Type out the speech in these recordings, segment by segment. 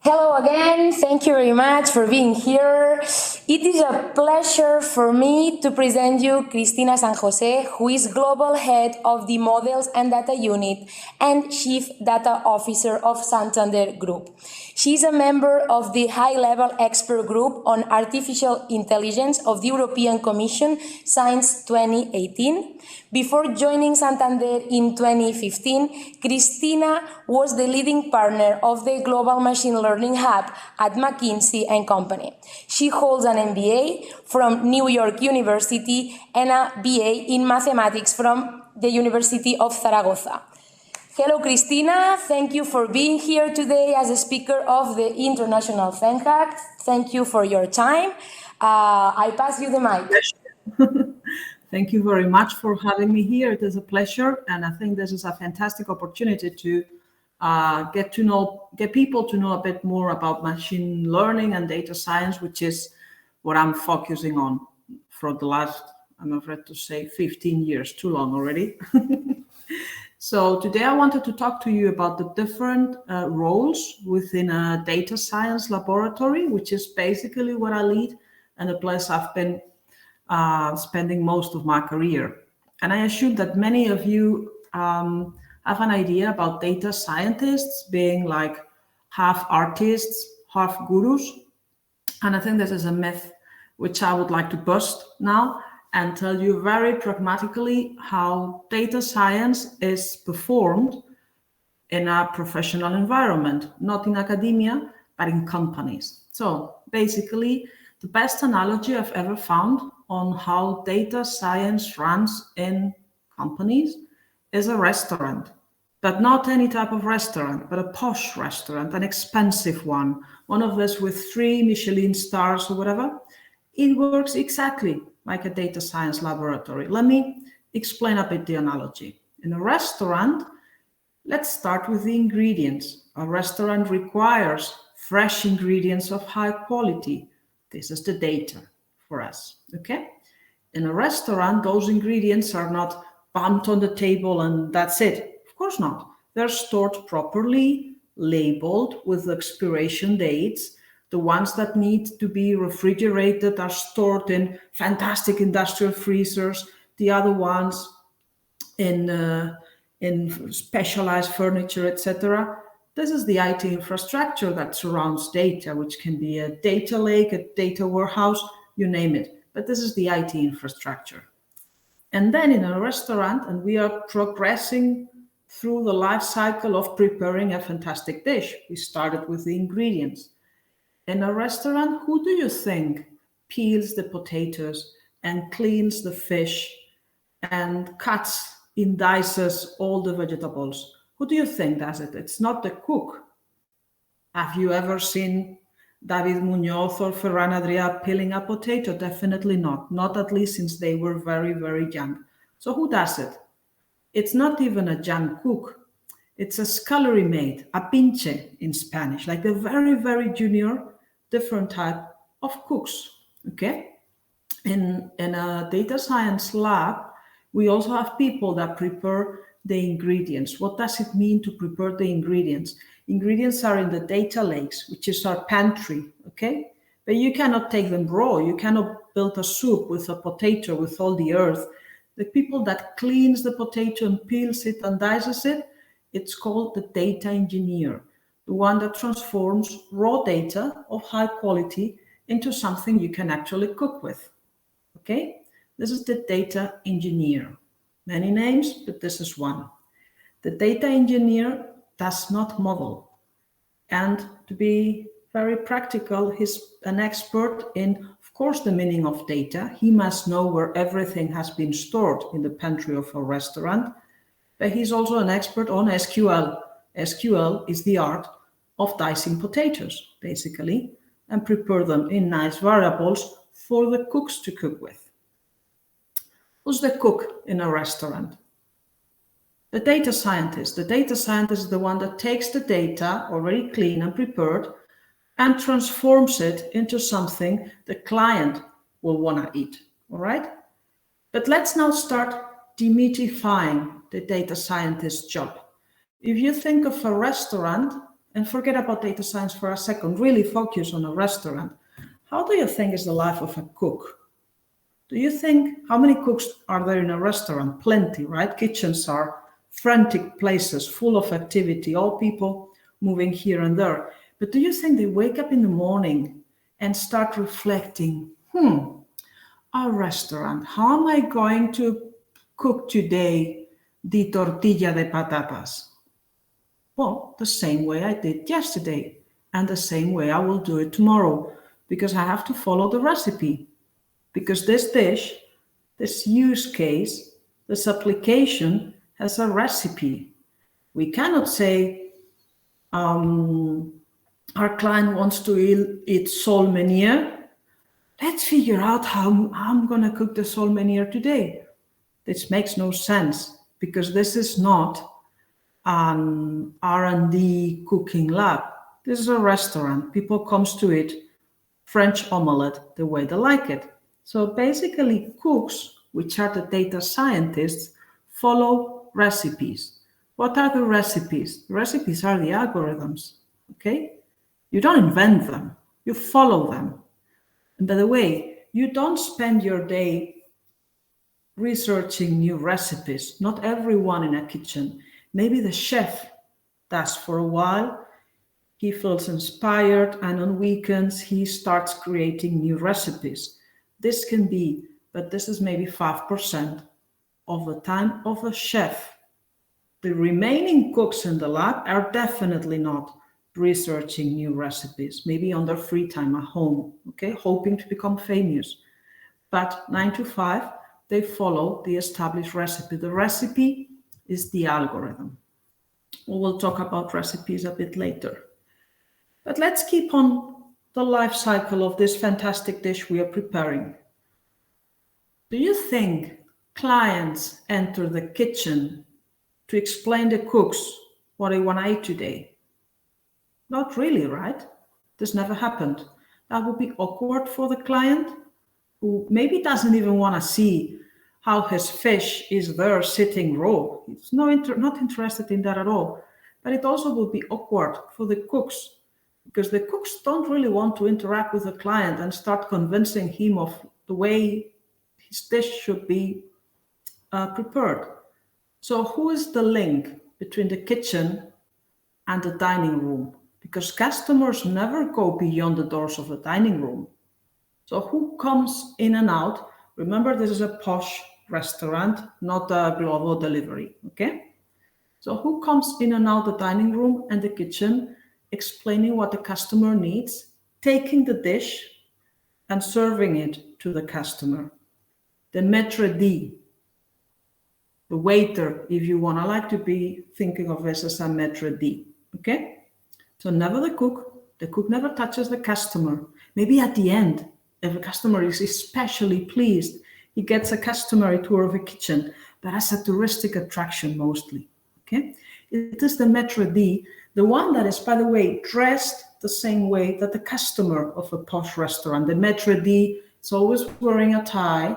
Hello again, thank you very much for being here. It is a pleasure for me to present you Cristina San José, who is Global Head of the Models and Data Unit and Chief Data Officer of Santander Group. She is a member of the high-level expert group on artificial intelligence of the European Commission since 2018. Before joining Santander in 2015, Cristina was the leading partner of the Global Machine Learning Hub at McKinsey & Company. She holds an MBA from New York University and a BA in mathematics from the University of Zaragoza. Hello, Cristina. Thank you for being here today as a speaker of the International FemHack. Thank you for your time. I pass you the mic. Thank you very much for having me here. It is a pleasure, and I think this is a fantastic opportunity to get people to know a bit more about machine learning and data science, which is what I'm focusing on for the last, I'm afraid to say, 15 years, too long already. So today I wanted to talk to you about the different roles within a data science laboratory, which is basically what I lead and the place I've been spending most of my career. And I assume that many of you have an idea about data scientists being like half artists, half gurus. And I think this is a myth which I would like to bust now and tell you very pragmatically how data science is performed in a professional environment, not in academia, but in companies. So basically, the best analogy I've ever found on how data science runs in companies is a restaurant, but not any type of restaurant, but a posh restaurant, an expensive one of those with 3 Michelin stars or whatever. It works exactly like a data science laboratory. Let me explain a bit the analogy. In a restaurant, let's start with the ingredients. A restaurant requires fresh ingredients of high quality. This is the data for us, okay? In a restaurant, those ingredients are not bumped on the table and that's it. Of course not. They're stored properly, labeled with expiration dates. The ones that need to be refrigerated are stored in fantastic industrial freezers. The other ones in specialized furniture, etc. This is the IT infrastructure that surrounds data, which can be a data lake, a data warehouse, you name it. But this is the IT infrastructure. And then in a restaurant, and we are progressing through the life cycle of preparing a fantastic dish. We started with the ingredients. In a restaurant, who do you think peels the potatoes and cleans the fish and cuts in dices all the vegetables? Who do you think does it? It's not the cook. Have you ever seen David Muñoz or Ferran Adrià peeling a potato? Definitely not. Not at least since they were very, very young. So who does it? It's not even a young cook. It's a scullery maid, a pinche in Spanish, like a very, very junior, different type of cooks, okay? In a data science lab, we also have people that prepare the ingredients. What does it mean to prepare the ingredients? Ingredients are in the data lakes, which is our pantry, okay? But you cannot take them raw. You cannot build a soup with a potato, with all the earth. The people that cleans the potato and peels it and dices it, it's called the data engineer, the one that transforms raw data of high quality into something you can actually cook with, okay? This is the data engineer. Many names, but this is one. The data engineer does not model. And to be very practical, he's an expert in, of course, the meaning of data. He must know where everything has been stored in the pantry of a restaurant. But he's also an expert on SQL. SQL is the art of dicing potatoes, basically, and prepare them in nice variables for the cooks to cook with. Who's the cook in a restaurant? The data scientist. The data scientist is the one that takes the data, already clean and prepared, and transforms it into something the client will want to eat, all right? But let's now start demystifying the data scientist's job. If you think of a restaurant and forget about data science for a second, really focus on a restaurant. How do you think is the life of a cook? Do you think, how many cooks are there in a restaurant? Plenty, right? Kitchens are frantic places full of activity, all people moving here and there. But do you think they wake up in the morning and start reflecting, a restaurant, how am I going to cook today the tortilla de patatas? Well, the same way I did yesterday, and the same way I will do it tomorrow, because I have to follow the recipe. Because this dish, this use case, this application has a recipe. We cannot say our client wants to eat sole meunier. Let's figure out how I'm going to cook the sole meunier today. This makes no sense because this is not an R&D cooking lab. This is a restaurant. People comes to eat French omelette the way they like it. So basically, cooks, which are the data scientists, follow recipes. What are the recipes? The recipes are the algorithms, okay? You don't invent them, you follow them. And by the way, you don't spend your day researching new recipes. Not everyone in a kitchen. Maybe the chef does for a while. He feels inspired, and on weekends he starts creating new recipes. This can be, but this is maybe 5% of the time of the chef. The remaining cooks in the lab are definitely not researching new recipes, maybe on their free time at home, okay, hoping to become famous. But 9 to 5, they follow the established recipe. The recipe is the algorithm. We will talk about recipes a bit later. But let's keep on the life cycle of this fantastic dish we are preparing. Do you think clients enter the kitchen to explain to cooks what they want to eat today? Not really, right? This never happened. That would be awkward for the client, who maybe doesn't even want to see how his fish is there sitting raw. He's not interested in that at all. But it also would be awkward for the cooks, because the cooks don't really want to interact with the client and start convincing him of the way his dish should be prepared. So who is the link between the kitchen and the dining room? Because customers never go beyond the doors of the dining room. So who comes in and out? Remember, this is a posh restaurant, not a global delivery, okay? So who comes in and out the dining room and the kitchen, explaining what the customer needs, taking the dish and serving it to the customer? The maître d', the waiter, if you want. I like to be thinking of this as a maître d', okay? So never the cook never touches the customer. Maybe at the end, if a customer is especially pleased, he gets a customary tour of a kitchen, but as a touristic attraction mostly, okay? It is the maître d', the one that is, by the way, dressed the same way that the customer of a posh restaurant. The maître d' is always wearing a tie,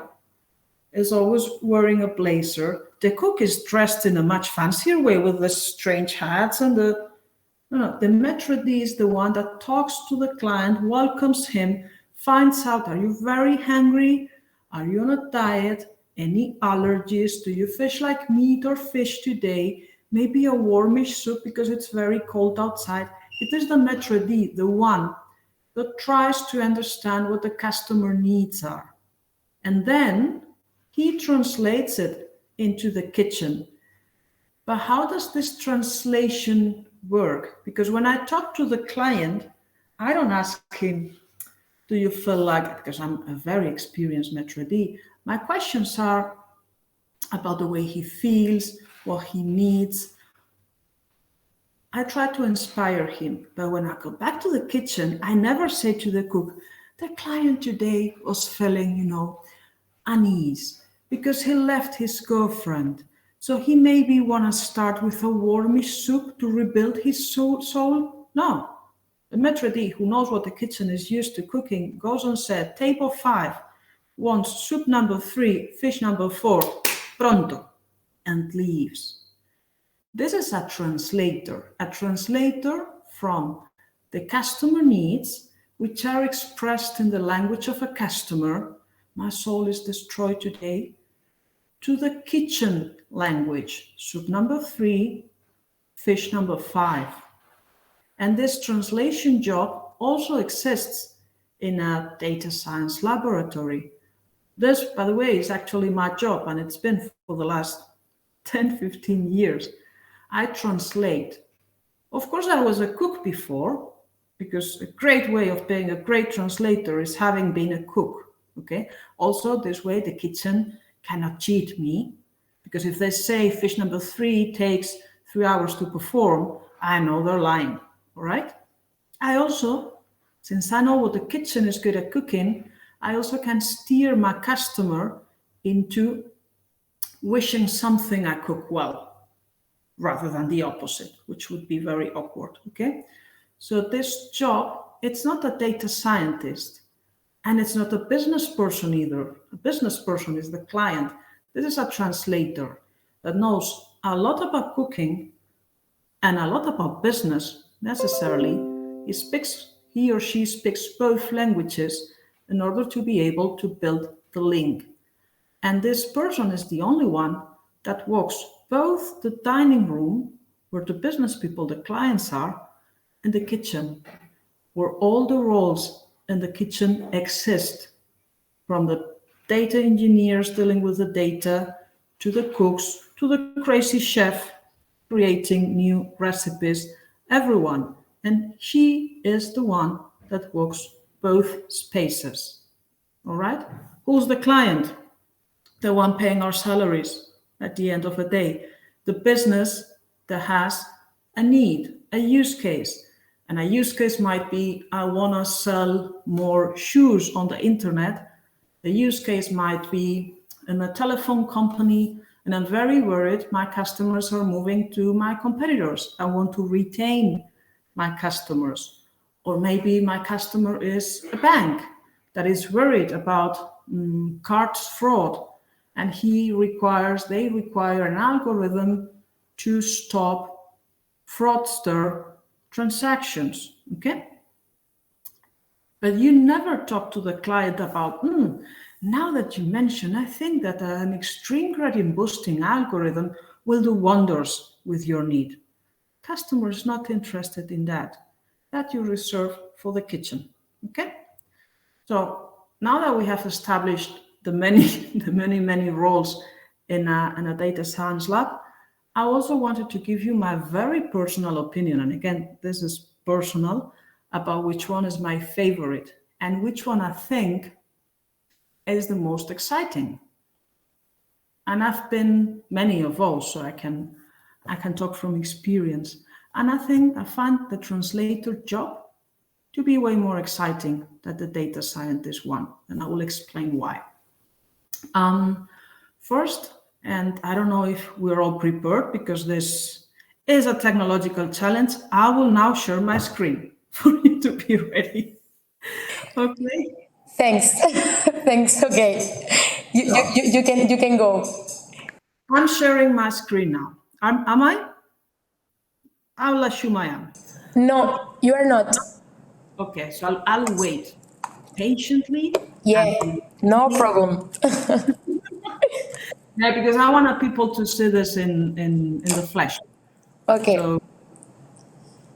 is always wearing a blazer. The cook is dressed in a much fancier way with the strange hats and the maître d' is the one that talks to the client, welcomes him, finds out, are you very hungry? Are you on a diet? Any allergies? Do you fish like meat or fish today? Maybe a warmish soup because it's very cold outside. It is the maître d', the one that tries to understand what the customer needs are. And then he translates it into the kitchen. But how does this translation work? Because when I talk to the client, I don't ask him, do you feel like, because I'm a very experienced maître d', my questions are about the way he feels, what he needs. I try to inspire him. But when I go back to the kitchen, I never say to the cook, the client today was feeling, unease because he left his girlfriend. So he maybe want to start with a warmish soup to rebuild his soul. No. The maître d', who knows what the kitchen is used to cooking, goes and said, table 5 wants soup number 3, fish number 4, pronto, and leaves. This is a translator from the customer needs, which are expressed in the language of a customer, my soul is destroyed today, to the kitchen language, soup number 3, fish number 5. And this translation job also exists in a data science laboratory. This, by the way, is actually my job, and it's been for the last 10, 15 years. I translate. Of course, I was a cook before, because a great way of being a great translator is having been a cook, okay? Also, this way, the kitchen cannot cheat me, because if they say fish number 3 takes 3 hours to perform, I know they're lying, all right? I also, since I know what the kitchen is good at cooking, I also can steer my customer into wishing something I cook well, rather than the opposite, which would be very awkward, okay? So this job, it's not a data scientist, and it's not a business person either. A business person is the client. This is a translator that knows a lot about cooking and a lot about business necessarily. He or she speaks both languages in order to be able to build the link. And this person is the only one that walks both the dining room, where the business people, the clients are, and the kitchen, where all the roles in the kitchen exist, from the data engineers dealing with the data, to the cooks, to the crazy chef creating new recipes, everyone. And she is the one that walks both spaces. All right? Who's the client? The one paying our salaries at the end of the day. The business that has a need, a use case. And a use case might be, I want to sell more shoes on the internet. The use case might be in a telephone company, and I'm very worried my customers are moving to my competitors. I want to retain my customers. Or maybe my customer is a bank that is worried about cards fraud, and they require an algorithm to stop fraudster transactions, okay? But you never talk to the client about, now that you mention, I think that an extreme gradient boosting algorithm will do wonders with your need. Customer is not interested in that. That you reserve for the kitchen, okay? So now that we have established the many roles in a data science lab, I also wanted to give you my very personal opinion. And again, this is personal, about which one is my favorite and which one I think is the most exciting. And I've been many of those, so I can talk from experience. And I find the translator job to be way more exciting than the data scientist one. And I will explain why. First, and I don't know if we're all prepared, because this is a technological challenge, I will now share my screen for you to be ready. Okay. Thanks. Thanks. Okay. You can go. I'm sharing my screen now. Am I? I will assume I am. No, you are not. Okay, so I'll wait patiently. Yeah, no problem. Yeah, because I want people to see this in the flesh. Okay. So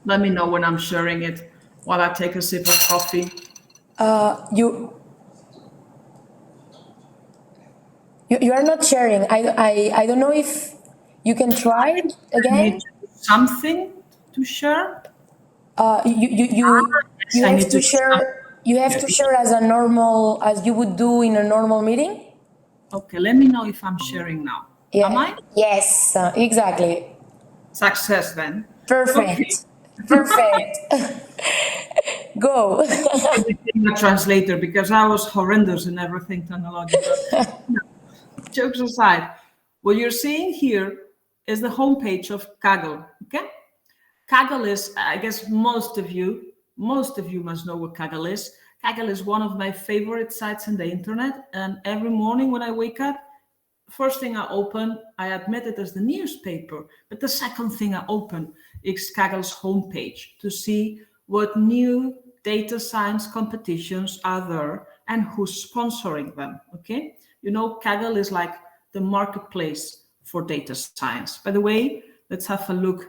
let me know when I'm sharing it while I take a sip of coffee. You are not sharing. I don't know if you can try it I need again. something to share. You Yes, I have need to to. share. You have to share as you would do in a normal meeting. Okay, let me know if I'm sharing now. Yeah. Am I? Yes. Exactly. Success then. Okay. Perfect. Perfect. Go. I became a translator because I was horrendous in everything technological. No, jokes aside, what you're seeing here is the homepage of Kaggle. Okay, Kaggle is, I guess most of you must know what Kaggle is. Kaggle is one of my favorite sites on the internet, and every morning when I wake up, first thing I open, I admit it as the newspaper, but the second thing I open is Kaggle's homepage to see what new data science competitions are there and who's sponsoring them, okay? You know, Kaggle is like the marketplace for data science. By the way, let's have a look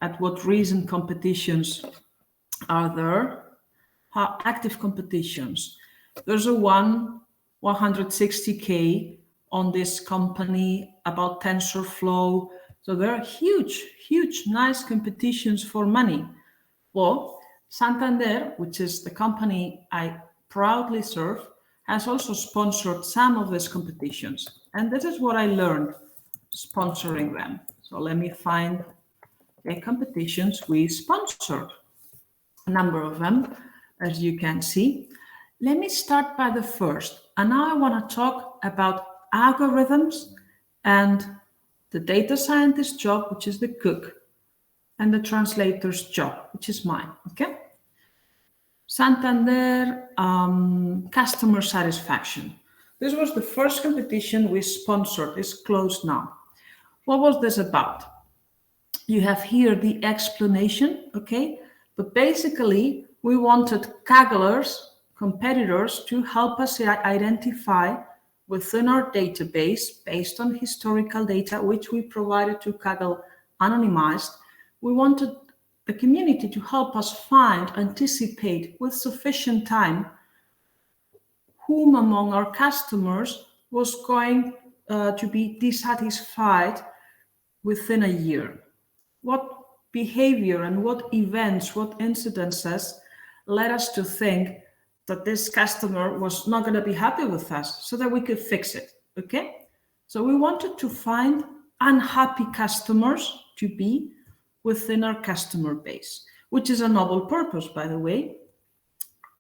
at what recent competitions are there. Active competitions. There's a 160K on this company about TensorFlow. So there are huge, nice competitions for money. Well, Santander, which is the company I proudly serve, has also sponsored some of these competitions. And this is what I learned sponsoring them. So let me find the competitions we sponsored. A number of them, as you can see. Let me start by the first. And now I want to talk about algorithms and the data scientist job, which is the cook, and the translator's job, which is mine, okay? Santander customer satisfaction. This was the first competition we sponsored. It's closed now. What was this about? You have here the explanation, okay? But basically, we wanted Kagglers, competitors, to help us identify within our database, based on historical data, which we provided to Kaggle anonymized. We wanted the community to help us find, anticipate with sufficient time whom among our customers was going to be dissatisfied within a year. What behavior and what events, what incidences led us to think that this customer was not going to be happy with us so that we could fix it, okay? So we wanted to find unhappy customers to be within our customer base, which is a noble purpose, by the way.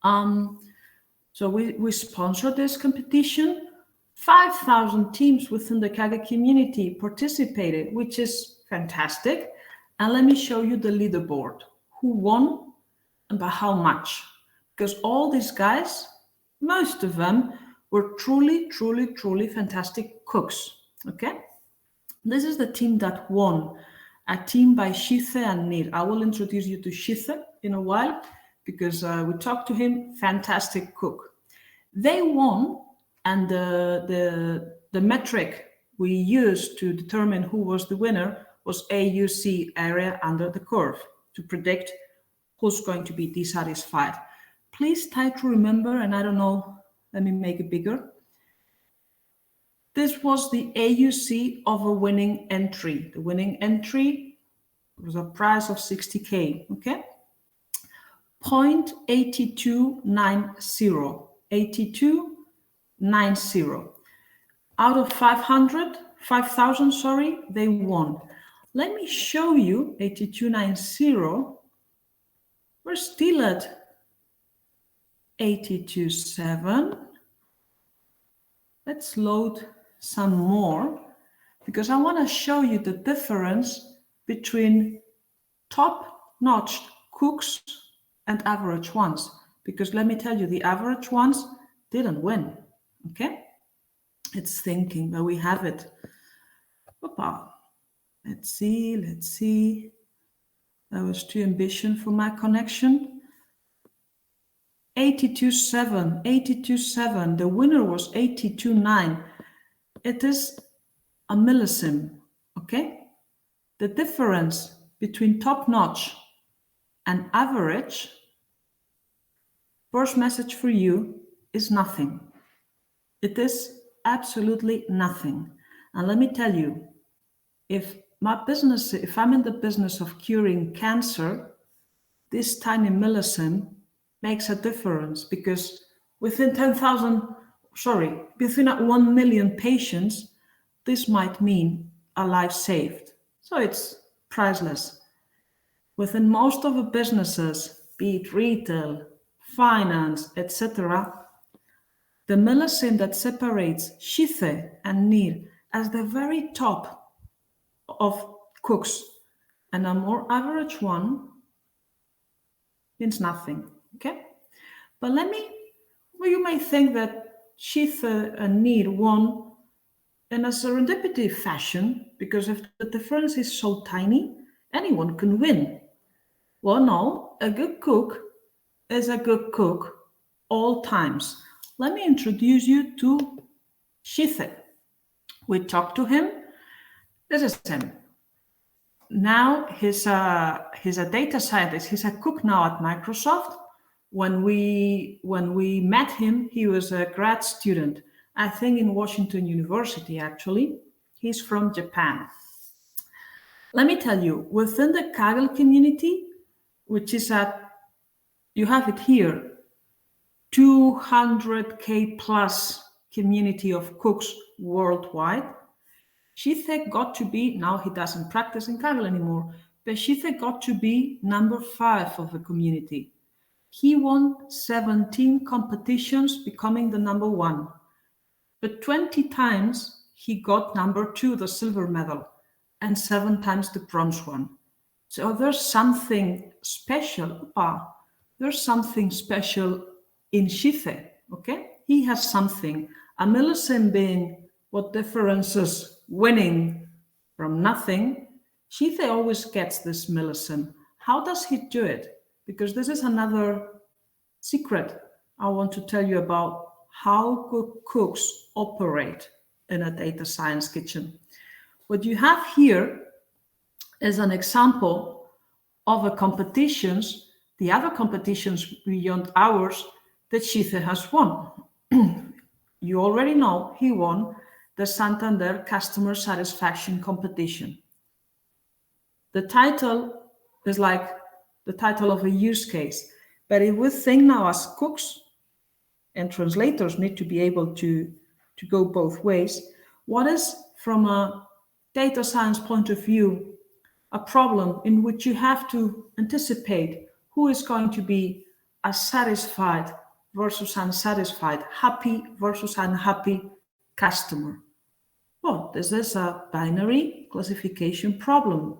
So we sponsored this competition. 5,000 teams within the Kaggle community participated, which is fantastic. And let me show you the leaderboard, who won and by how much. Because all these guys, most of them, were truly fantastic cooks, okay? This is the team that won, a team by José and Nir. I will introduce you to José in a while because we talked to him, fantastic cook. They won, and the metric we used to determine who was the winner was AUC, area under the curve, to predict who's going to be dissatisfied. Please try to remember, and I don't know, let me make it bigger. This was the AUC of a winning entry. The winning entry was a price of 60K, okay? 0.8290, 8290. Out of 5,000, sorry, they won. Let me show you 8290. We're still at 82.7. Let's load some more because I want to show you the difference between top-notch cooks and average ones. Because let me tell you, the average ones didn't win, okay? It's thinking, but we have it. Opa. Let's see. That was too ambitious for my connection. 82.7. The winner was 82.9. It is a millisecond, okay? The difference between top-notch and average, first message for you, is nothing. It is absolutely nothing. And let me tell you, if I'm in the business of curing cancer, this tiny millisecond makes a difference because within 1 million patients, this might mean a life saved. So it's priceless. Within most of the businesses, be it retail, finance, etc., the millisecond that separates José and Nir as the very top of cooks and a more average one means nothing, okay? But you may think that José and Nir won in a serendipity fashion, because if the difference is so tiny, anyone can win. Well, no, a good cook is a good cook all times. Let me introduce you to José. We talked to him. This is him. Now he's a data scientist. He's a cook now at Microsoft. When we met him, he was a grad student, I think in Washington University actually. He's from Japan. Let me tell you, within the Kaggle community, which is you have it here, 200K plus community of cooks worldwide, José got to be, now he doesn't practice in Kaggle anymore, but José got to be number 5 of the community. He won 17 competitions, becoming the number 1. But 20 times he got number 2, the silver medal, and 7 times the bronze one. So there's something special. There's something special in José, okay? He has something. A millisecond being what differences winning from nothing. José always gets this millisecond. How does he do it? Because this is another secret I want to tell you about how good cooks operate in a data science kitchen. What you have here is an example of the competitions, the other competitions beyond ours that José has won. You already know he won the Santander Customer Satisfaction Competition. The title is like the title of a use case, but if we think now as cooks, and translators need to be able to go both ways, what is, from a data science point of view, a problem in which you have to anticipate who is going to be a satisfied versus unsatisfied, happy versus unhappy customer? Well, this is a binary classification problem.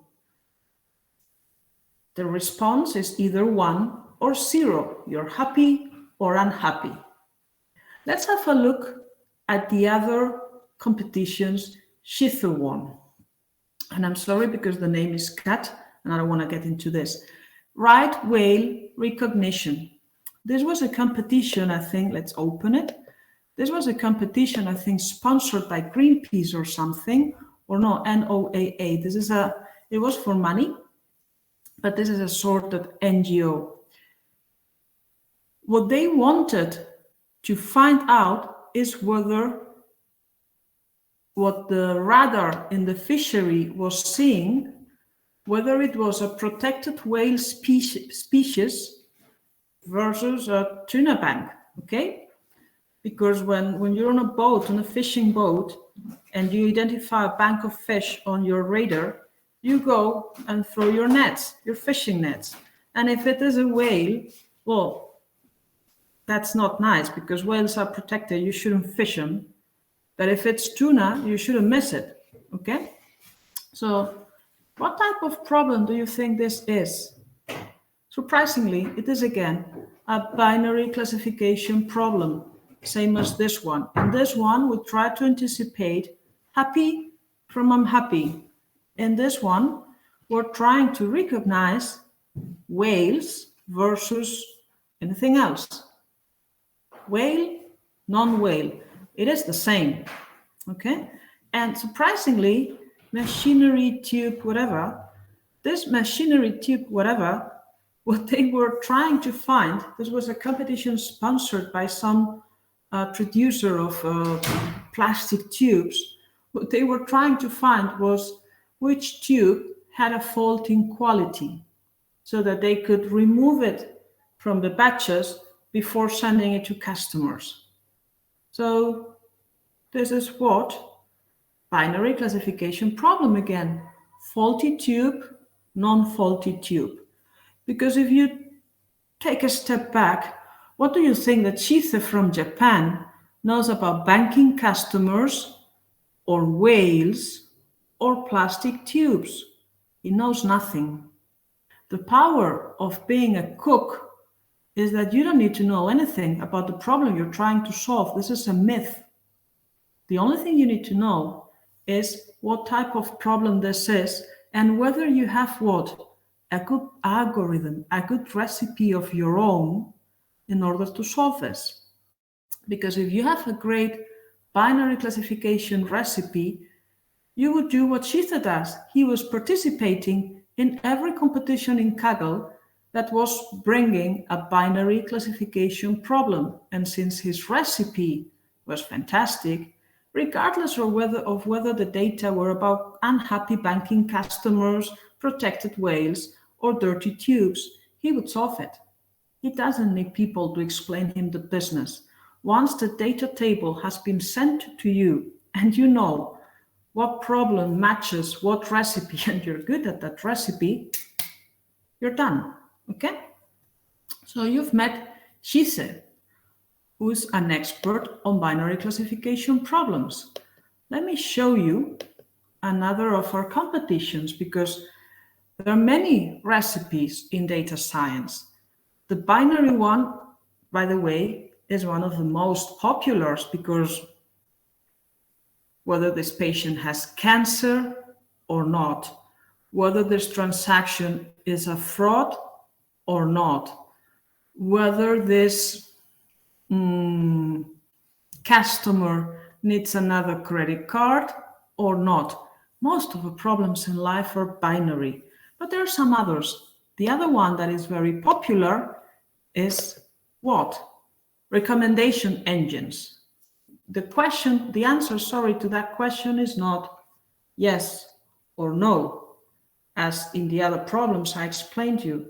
The response is either 1 or 0. You're happy or unhappy. Let's have a look at the other competitions José won. And I'm sorry because the name is cut and I don't want to get into this. Right whale recognition. This was a competition, I think, let's open it. This was a competition, I think, sponsored by Greenpeace or something, or no, NOAA. It was for money, but this is a sort of NGO. What they wanted to find out is whether what the radar in the fishery was seeing, whether it was a protected whale species versus a tuna bank, okay? Because when you're on a boat, on a fishing boat, and you identify a bank of fish on your radar, you go and throw your nets, your fishing nets. And if it is a whale, well, that's not nice because whales are protected. You shouldn't fish them. But if it's tuna, you shouldn't miss it. Okay? So what type of problem do you think this is? Surprisingly, it is again a binary classification problem, same as this one. In this one, we try to anticipate happy from unhappy. In this one, we're trying to recognize whales versus anything else. Whale, non-whale, it is the same, okay? And surprisingly, machinery tube, whatever, this machinery tube, whatever, what they were trying to find, this was a competition sponsored by some producer of plastic tubes. What they were trying to find was which tube had a fault in quality so that they could remove it from the batches before sending it to customers. So this is what? Binary classification problem again. Faulty tube, non-faulty tube. Because if you take a step back, what do you think that José from Japan knows about banking customers or whales or plastic tubes? He knows nothing. The power of being a cook is that you don't need to know anything about the problem you're trying to solve. This is a myth. The only thing you need to know is what type of problem this is and whether you have what? A good algorithm, a good recipe of your own in order to solve this. Because if you have a great binary classification recipe, you would do what José does. He was participating in every competition in Kaggle that was bringing a binary classification problem. And since his recipe was fantastic, regardless of whether the data were about unhappy banking customers, protected whales, or dirty tubes, he would solve it. He doesn't need people to explain him the business. Once the data table has been sent to you and you know what problem matches what recipe and you're good at that recipe, you're done, okay? So you've met José, who's an expert on binary classification problems. Let me show you another of our competitions because there are many recipes in data science. The binary one, by the way, is one of the most popular because whether this patient has cancer or not, whether this transaction is a fraud or not, whether this customer needs another credit card or not. Most of the problems in life are binary, but there are some others. The other one that is very popular is what? Recommendation engines. The answer to that question is not yes or no, as in the other problems I explained to you.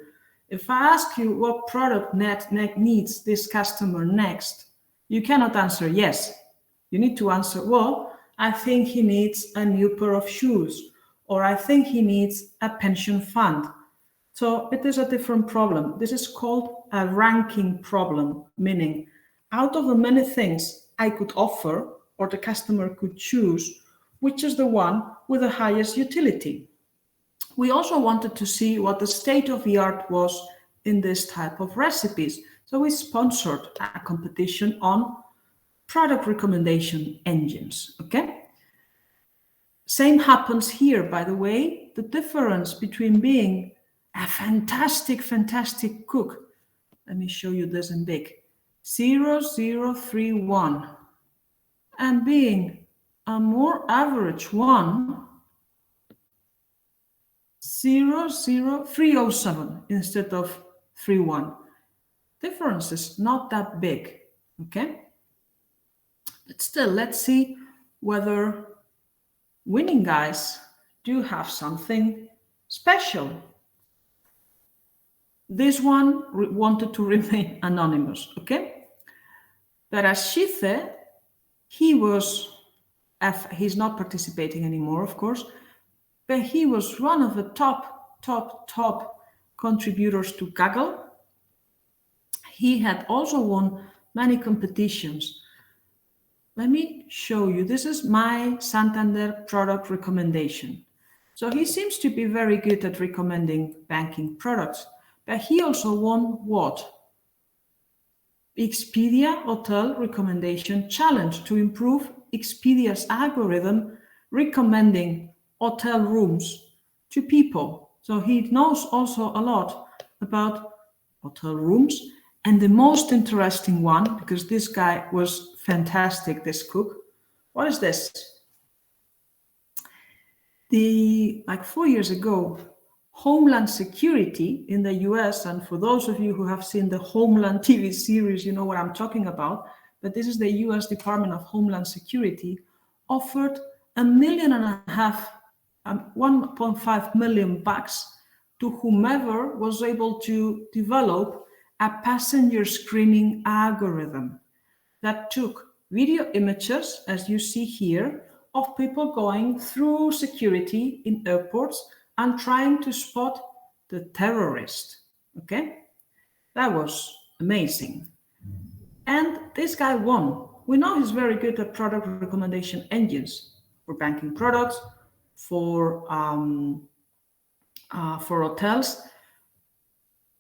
If I ask you what product needs this customer next, you cannot answer yes. You need to answer, well, I think he needs a new pair of shoes, or I think he needs a pension fund. So it is a different problem. This is called a ranking problem, meaning out of the many things I could offer or the customer could choose, which is the one with the highest utility. We also wanted to see what the state of the art was in this type of recipes. So we sponsored a competition on product recommendation engines, okay? Same happens here, by the way. The difference between being a fantastic cook, let me show you this in big, 0031, and being a more average one, 00307 instead of 31. Difference is not that big, okay? But still, let's see whether winning guys do have something special. This one wanted to remain anonymous, okay? But as José, he's not participating anymore, of course, but he was one of the top contributors to Kaggle. He had also won many competitions. Let me show you. This is my Santander product recommendation. So he seems to be very good at recommending banking products, but he also won what? Expedia Hotel Recommendation Challenge to improve Expedia's algorithm recommending hotel rooms to people. So he knows also a lot about hotel rooms. And the most interesting one, because this guy was fantastic, this cook, what is this? Like 4 years ago, Homeland Security in the US, and for those of you who have seen the Homeland TV series, you know what I'm talking about, but this is the US Department of Homeland Security, offered $1.5 million to whomever was able to develop a passenger screening algorithm that took video images, as you see here, of people going through security in airports and trying to spot the terrorist, okay? That was amazing. And this guy won. We know he's very good at product recommendation engines for banking products, for hotels.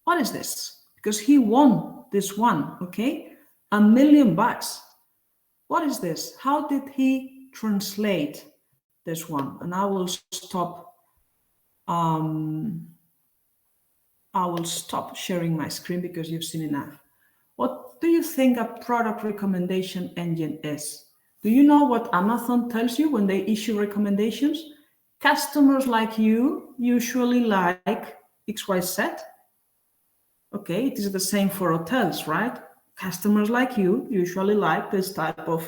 What is this? Because he won this one, okay? $1 million. What is this? How did he translate this one, and I will stop. I will stop sharing my screen because you've seen enough. What do you think a product recommendation engine is? Do you know what Amazon tells you when they issue recommendations? Customers like you usually like XYZ. Okay, it is the same for hotels, right? Customers like you usually like this type of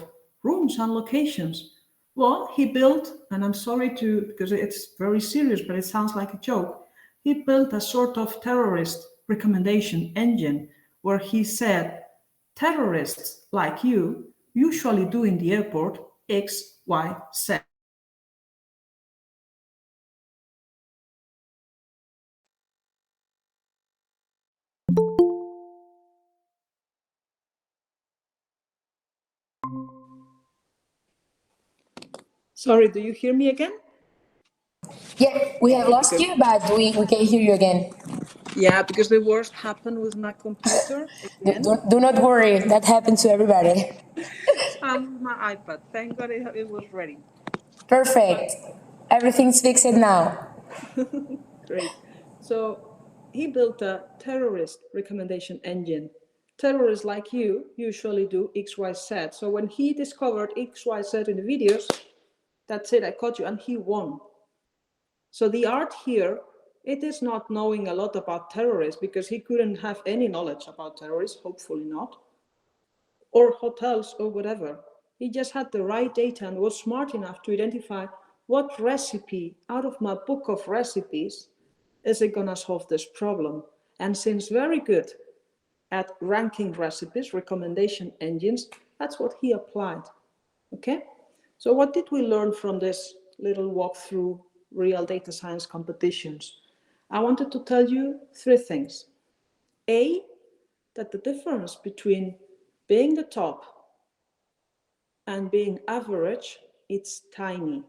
rooms and locations. Well, he built, and I'm sorry to, because it's very serious, but it sounds like a joke. He built a sort of terrorist recommendation engine where he said, terrorists like you usually do in the airport X, Y, Z. Sorry, do you hear me again? Yeah, we have lost you, but we can hear you again. Yeah, because the worst happened with my computer again. Do not worry, that happens to everybody. And with my iPad. Thank God it was ready. Perfect. Everything's fixed now. Great. So he built a terrorist recommendation engine. Terrorists like you usually do XYZ. So when he discovered XYZ in the videos, that's it, I caught you, and he won. So the art here, it is not knowing a lot about terrorists, because he couldn't have any knowledge about terrorists, hopefully not, or hotels or whatever. He just had the right data and was smart enough to identify what recipe out of my book of recipes is it gonna solve this problem. And since very good at ranking recipes, recommendation engines, that's what he applied. Okay? So what did we learn from this little walk through real data science competitions? I wanted to tell you 3 things. A, that the difference between being the top and being average, it's tiny.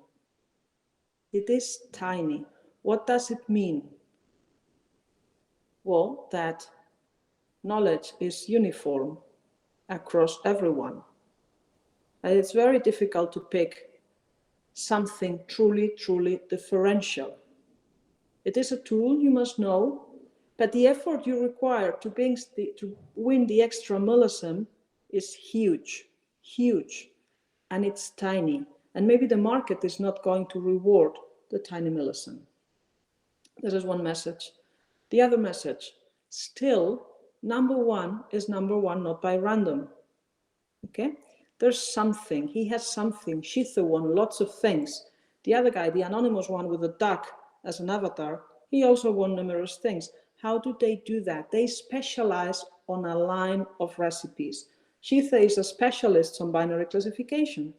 It is tiny. What does it mean? Well, that knowledge is uniform across everyone. And it's very difficult to pick something truly differential. It is a tool, you must know, but the effort you require to win the extra millisecond is huge, huge, and it's tiny. And maybe the market is not going to reward the tiny millisecond. This is one message. The other message, still, number one is number one, not by random. Okay? There's something, he has something, Shitho won lots of things. The other guy, the anonymous one with a duck as an avatar, he also won numerous things. How do they do that? They specialize on a line of recipes. Shitha is a specialist on binary classification.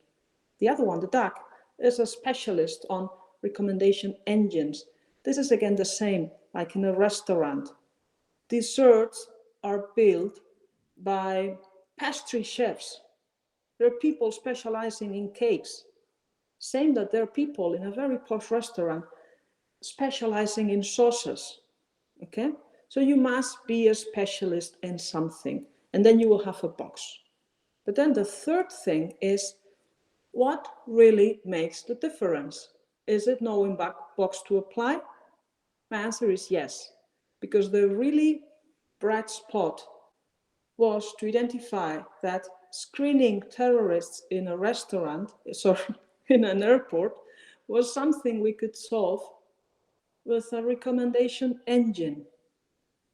The other one, the duck, is a specialist on recommendation engines. This is again the same, like in a restaurant. Desserts are built by pastry chefs. There are people specializing in cakes. Same that there are people in a very posh restaurant specializing in sauces. Okay? So you must be a specialist in something, and then you will have a box. But then the third thing is, what really makes the difference? Is it knowing box to apply? My answer is yes, because the really bright spot was to identify that screening terrorists in a restaurant, sorry, in an airport, was something we could solve with a recommendation engine.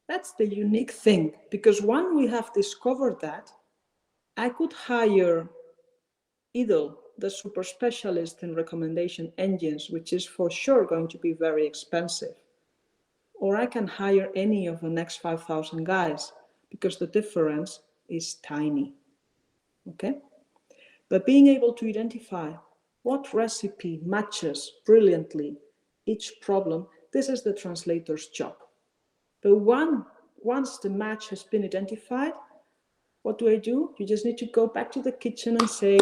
That's the unique thing, because when we have discovered that, I could hire either the super specialist in recommendation engines, which is for sure going to be very expensive, or I can hire any of the next 5,000 guys, because the difference is tiny. Okay? But being able to identify what recipe matches brilliantly each problem, this is the translator's job. But once the match has been identified, what do? You just need to go back to the kitchen and say,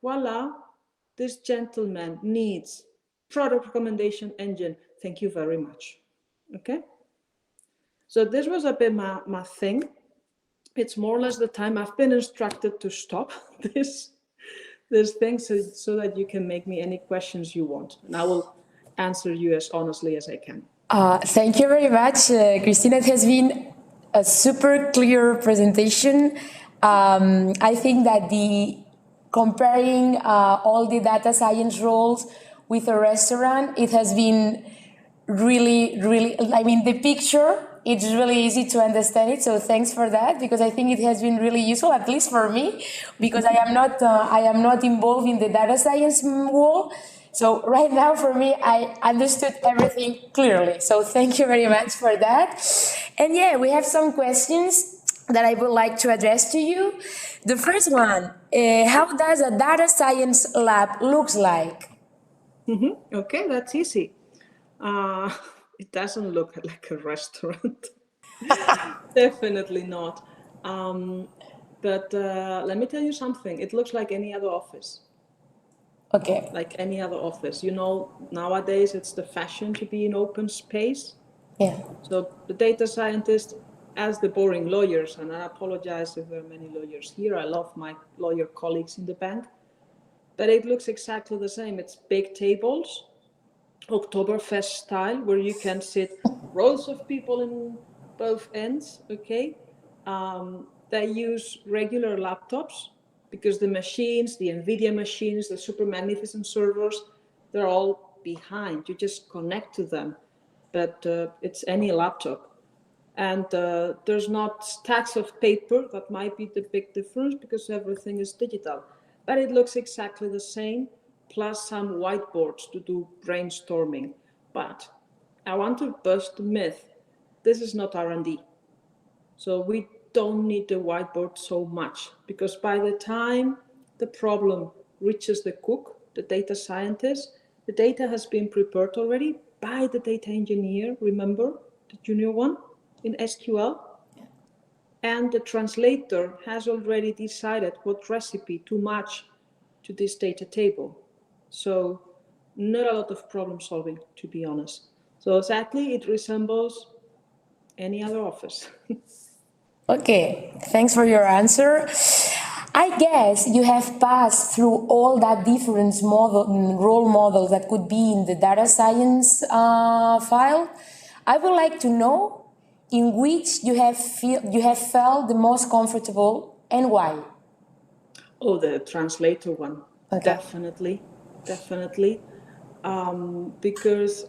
voila, this gentleman needs product recommendation engine. Thank you very much. Okay? So this was a bit my thing. It's more or less the time I've been instructed to stop There's things so that you can make me any questions you want, and I will answer you as honestly as I can. Thank you very much, Cristina. It has been a super clear presentation. I think that the comparing all the data science roles with a restaurant, it has been really, I mean, the picture, it's really easy to understand it. So thanks for that, because I think it has been really useful, at least for me, because I am not involved in the data science world. So right now, for me, I understood everything clearly. So thank you very much for that. And yeah, we have some questions that I would like to address to you. The first one, how does a data science lab looks like? Okay, that's easy. It doesn't look like a restaurant. Definitely not. But let me tell you something. It looks like any other office. Okay. Like any other office. You know, nowadays it's the fashion to be in open space. Yeah. So the data scientist, as the boring lawyers, and I apologize if there are many lawyers here. I love my lawyer colleagues in the bank. But it looks exactly the same. It's big tables, Oktoberfest style, where you can sit rows of people in both ends, okay? They use regular laptops because the machines, the NVIDIA machines, the super magnificent servers, they're all behind. You just connect to them, but it's any laptop. And there's not stacks of paper. That might be the big difference because everything is digital. But it looks exactly the same, plus some whiteboards to do brainstorming. But I want to bust the myth. This is not R&D. So we don't need the whiteboard so much, because by the time the problem reaches the cook, the data scientist, the data has been prepared already by the data engineer, remember, the junior one in SQL? And the translator has already decided what recipe to match to this data table. So not a lot of problem solving, to be honest. So exactly, it resembles any other office. Okay, thanks for your answer. I guess you have passed through all that different role models that could be in the data science file. I would like to know in which you have felt the most comfortable and why. Oh, the translator one. Okay. Definitely, definitely. Because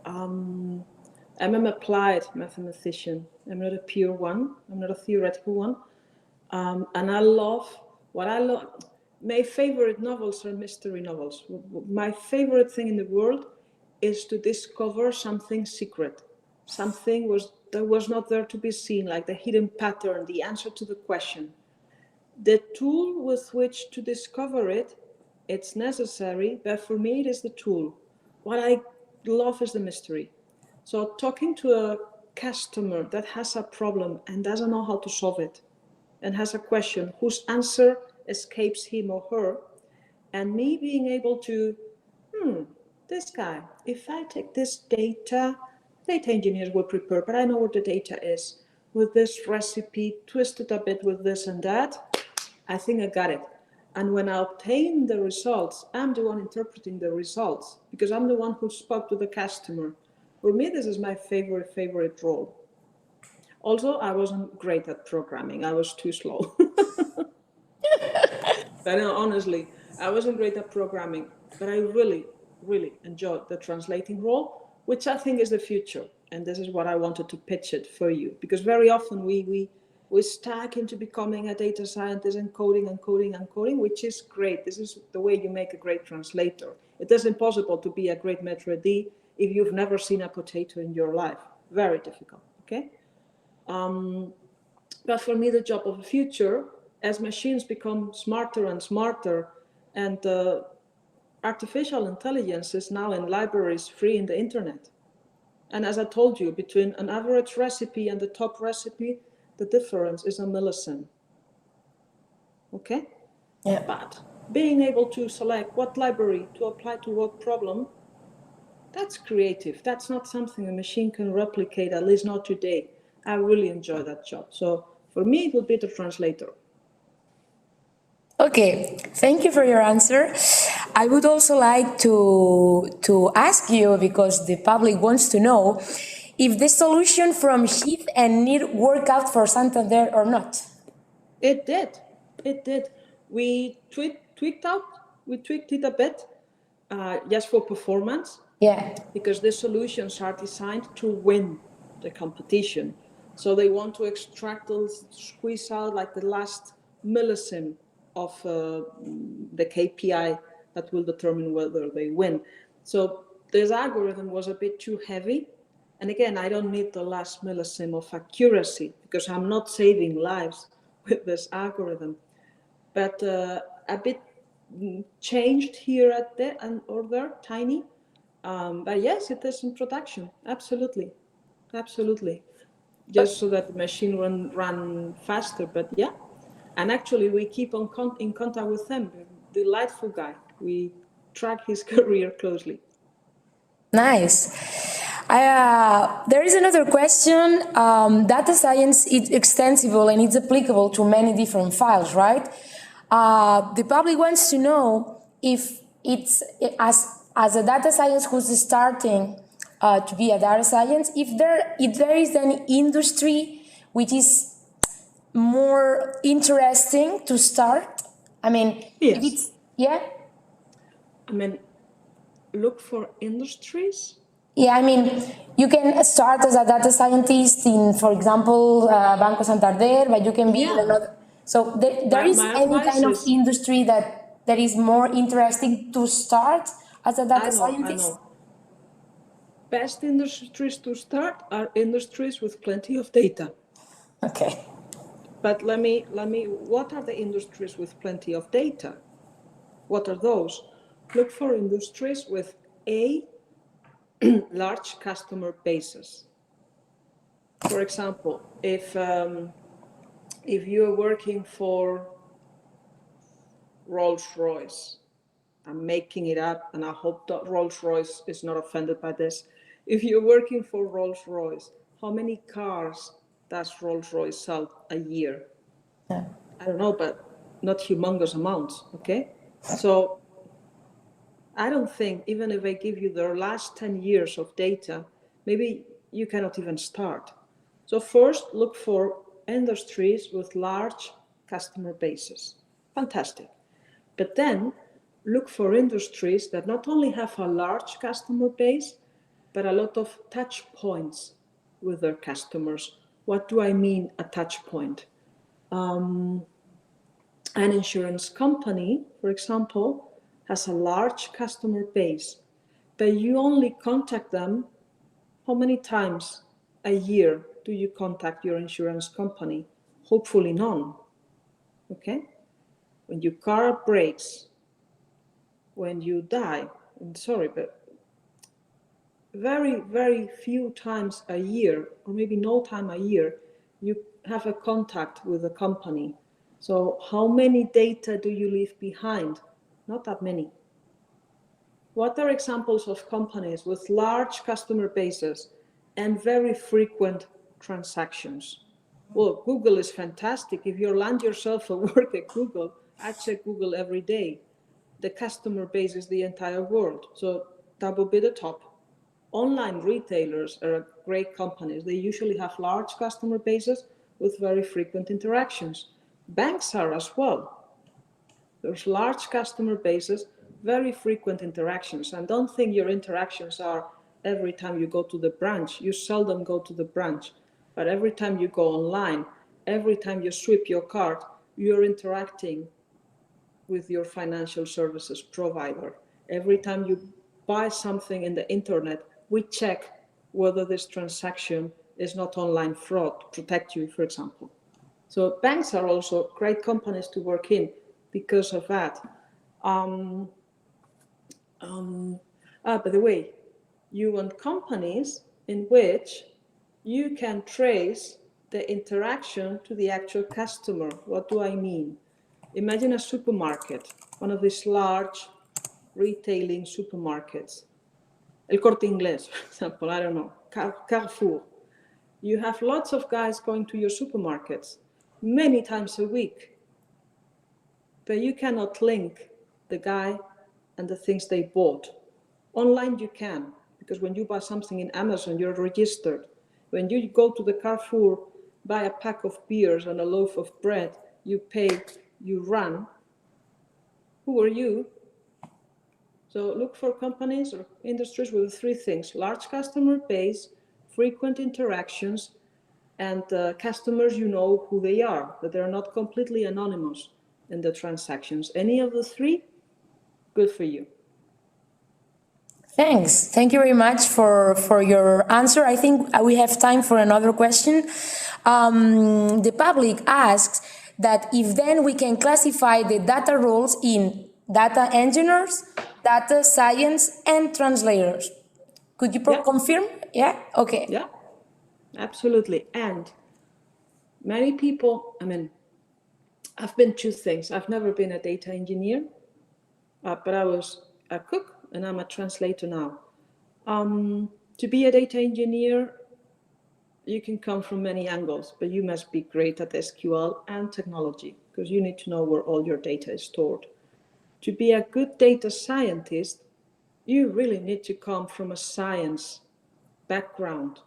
I'm an applied mathematician. I'm not a pure one. I'm not a theoretical one. And I love what I love. My favorite novels are mystery novels. My favorite thing in the world is to discover something secret, something that was not there to be seen, like the hidden pattern, the answer to the question. The tool with which to discover it, it's necessary, but for me it is the tool. What I love is the mystery. So talking to a customer that has a problem and doesn't know how to solve it, and has a question whose answer escapes him or her, and me being able to, this guy, if I take this data engineers will prepare, but I know what the data is, with this recipe, twist it a bit with this and that, I think I got it. And when I obtain the results, I'm the one interpreting the results because I'm the one who spoke to the customer. For me, this is my favorite role. Also, I wasn't great at programming. I was too slow. But no, honestly, I wasn't great at programming, but I really enjoyed the translating role, which I think is the future. And this is what I wanted to pitch it for you, because very often we stack into becoming a data scientist and coding, which is great. This is the way you make a great translator. It is impossible to be a great maitre d' if you've never seen a potato in your life. Very difficult, okay? But for me, the job of the future, as machines become smarter and smarter, and artificial intelligence is now in libraries free in the internet. And as I told you, between an average recipe and the top recipe, the difference is a millisecond. Okay? Yeah. But being able to select what library to apply to what problem, that's creative. That's not something a machine can replicate, at least not today. I really enjoy that job. So for me, it will be the translator. Okay, thank you for your answer. I would also like to ask you, because the public wants to know, if the solution from Heath and Nir worked out for Santander or not. It did. It did. We tweaked it a bit just for performance. Yeah. Because the solutions are designed to win the competition. So they want to squeeze out like the last millésime of the KPI that will determine whether they win. So this algorithm was a bit too heavy. And again, I don't need the last millésime of accuracy because I'm not saving lives with this algorithm. But a bit changed here or there, tiny. But yes, it is in production. Absolutely. Absolutely. Just so that the machine run faster. But yeah. And actually, we keep in contact with them. Delightful guy. We track his career closely. Nice. There is another question. Data science is extensible and it's applicable to many different files, right? The public wants to know if it's as a data science who's starting to be a data science, if there is any industry which is more interesting to start. I mean, yes. if it's yeah. I mean, look for industries. Yeah, I mean, you can start as a data scientist in, for example, Banco Santander, but you can be in another. So there is any kind of industry that is more interesting to start as a data scientist? I know. Best industries to start are industries with plenty of data. Okay. But let me, what are the industries with plenty of data? What are those? Look for industries with large customer bases. For example, if you're working for Rolls-Royce, I'm making it up, and I hope that Rolls-Royce is not offended by this. If you're working for Rolls-Royce, how many cars does Rolls-Royce sell a year? Yeah. I don't know, but not humongous amounts, okay? So I don't think, even if I give you their last 10 years of data, maybe you cannot even start. So first, look for industries with large customer bases. Fantastic. But then look for industries that not only have a large customer base, but a lot of touch points with their customers. What do I mean, a touch point? An insurance company, for example, has a large customer base, but you only contact them. How many times a year do you contact your insurance company? Hopefully none. Okay? When your car breaks, when you die, I'm sorry, but very, very few times a year, or maybe no time a year, you have a contact with a company. So how many data do you leave behind? Not that many. What are examples of companies with large customer bases and very frequent transactions? Well, Google is fantastic. If you land yourself at work at Google, I check Google every day. The customer base is the entire world. So that would be the top. Online retailers are great companies. They usually have large customer bases with very frequent interactions. Banks are as well. There's large customer bases, very frequent interactions. And don't think your interactions are every time you go to the branch. You seldom go to the branch. But every time you go online, every time you swipe your card, you're interacting with your financial services provider. Every time you buy something in the internet, we check whether this transaction is not online fraud to protect you, for example. So banks are also great companies to work in because of that. By the way, you want companies in which you can trace the interaction to the actual customer. What do I mean? Imagine a supermarket, one of these large retailing supermarkets. El Corte Inglés, for example, I don't know, Carrefour. You have lots of guys going to your supermarkets many times a week. but you cannot link the guy and the things they bought. Online you can, because when you buy something in Amazon, you're registered. When you go to the Carrefour, buy a pack of beers and a loaf of bread, you pay, you run. Who are you? So look for companies or industries with three things: large customer base, frequent interactions, and customers you know who they are, that they're not completely anonymous in the transactions. Any of the three, good for you. Thanks. Thank you very much for your answer. I think we have time for another question. The public asks that if then we can classify the data roles in data engineers, data science, and translators. Could you confirm? Yeah? Okay. Yeah, absolutely. And many people, I've been two things. I've never been a data engineer, but I was a cook and I'm a translator now. To be a data engineer, you can come from many angles, but you must be great at SQL and technology, because you need to know where all your data is stored. To be a good data scientist, you really need to come from a science background.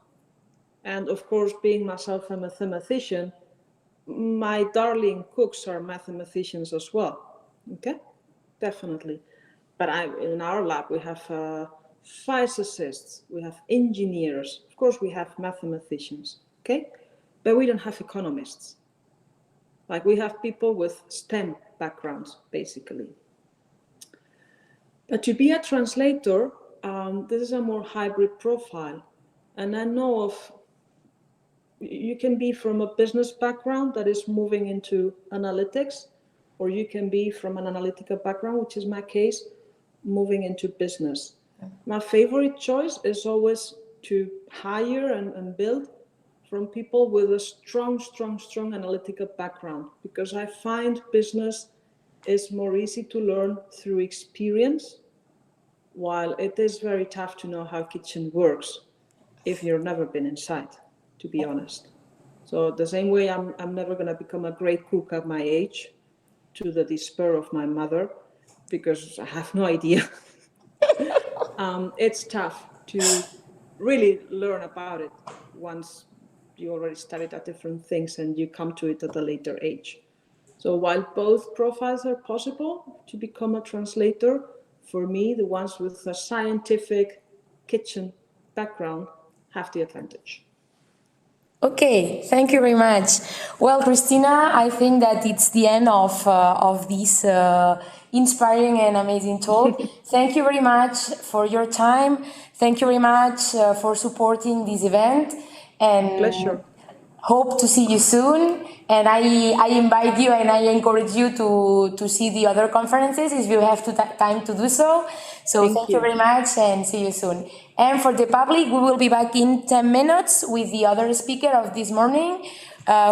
And of course, being myself a mathematician, my darling cooks are mathematicians as well. Okay, definitely. But in our lab, we have physicists, we have engineers, of course, we have mathematicians. Okay, but we don't have economists. Like, we have people with STEM backgrounds, basically. But to be a translator, this is a more hybrid profile. And I know of, you can be from a business background that is moving into analytics, or you can be from an analytical background, which is my case, moving into business. My favorite choice is always to hire and build from people with a strong analytical background, because I find business is more easy to learn through experience, while it is very tough to know how kitchen works if you've never been inside, to be honest. So the same way I'm never going to become a great cook at my age, to the despair of my mother, because I have no idea. It's tough to really learn about it once you already studied at different things and you come to it at a later age. So while both profiles are possible to become a translator, for me, the ones with a scientific kitchen background have the advantage. Okay, thank you very much. Well, Cristina, I think that it's the end of this inspiring and amazing talk. Thank you very much for your time. Thank you very much for supporting this event. And Pleasure. hope to see you soon. And I invite you and I encourage you to see the other conferences if you have time to do so. So thank you very much and see you soon. And for the public, we will be back in 10 minutes with the other speaker of this morning,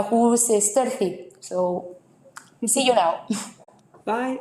who's Sterthi. So see you now. Bye.